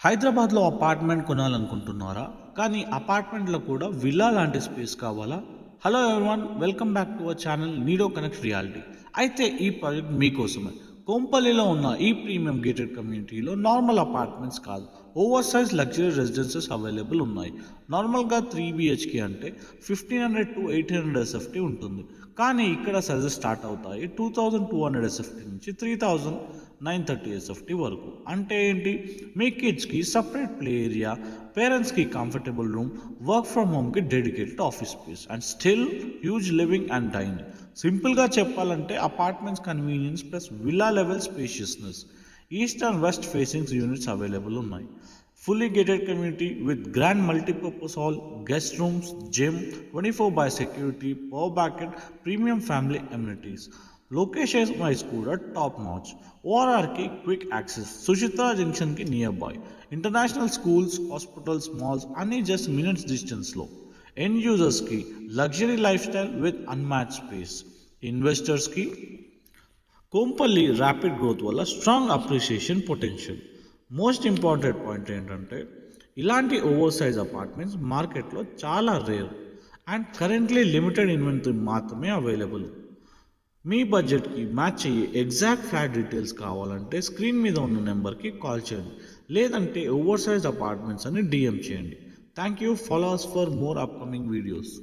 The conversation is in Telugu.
హైదరాబాద్లో అపార్ట్మెంట్ కొనాలనుకుంటున్నారా? కానీ అపార్ట్మెంట్లో కూడా విల్లా లాంటి స్పేస్ కావాలా? Hello everyone, welcome back to our channel నీడో కనెక్ట్ రియాలిటీ. అయితే ఈ ప్రాజెక్ట్ మీకోసమే. కోంపల్లిలో ఉన్న ఈ ప్రీమియం గేటెడ్ కమ్యూనిటీలో నార్మల్ అపార్ట్మెంట్స్ కాదు, over size luxury residences available ఉన్నాయి. నార్మల్గా 3 BHK అంటే 1500 to 1800 SFT ఉంటుంది. కానీ ఇక్కడ సైజెస్ స్టార్ట్ అవుతాయి 2200 SFT నుంచి 3930 SFT వరకు. అంటే ఏంటి? మీ కిడ్స్కి సపరేట్ ప్లే ఏరియా, పేరెంట్స్కి కంఫర్టబుల్ రూమ్, వర్క్ ఫ్రమ్ హోమ్కి dedicated office space and still huge living and dining. సింపుల్గా చెప్పాలంటే apartments convenience plus villa level spaciousness. East and west facing units available ఉన్నాయి. Fully gated community with grand multi-purpose hall, guest rooms, gym, 24/7 security, power backup, premium family amenities. Locations wise kuda top notch. ORR ki quick access. Suchitra Junction ki nearby. International schools, hospitals, malls, ani just minutes distance lo. End users ki luxury lifestyle with unmatched space. Investors ki Kompalli rapid growth వల్ల strong appreciation potential. Most important point ఏంటంటే ఇలాంటి ఓవర్ సైజ్ అపార్ట్మెంట్స్ మార్కెట్లో చాలా rare and currently limited inventory మాత్రమే అవైలబుల్. మీ బడ్జెట్కి మ్యాచ్ అయ్యే ఎగ్జాక్ట్ ఫ్లాట్ డీటెయిల్స్ కావాలంటే స్క్రీన్ మీద ఉన్న నెంబర్కి కాల్ చేయండి, లేదంటే ఓవర్ సైజ్ అపార్ట్మెంట్స్ అని DM చేయండి. Thank you. Follow us for more upcoming videos.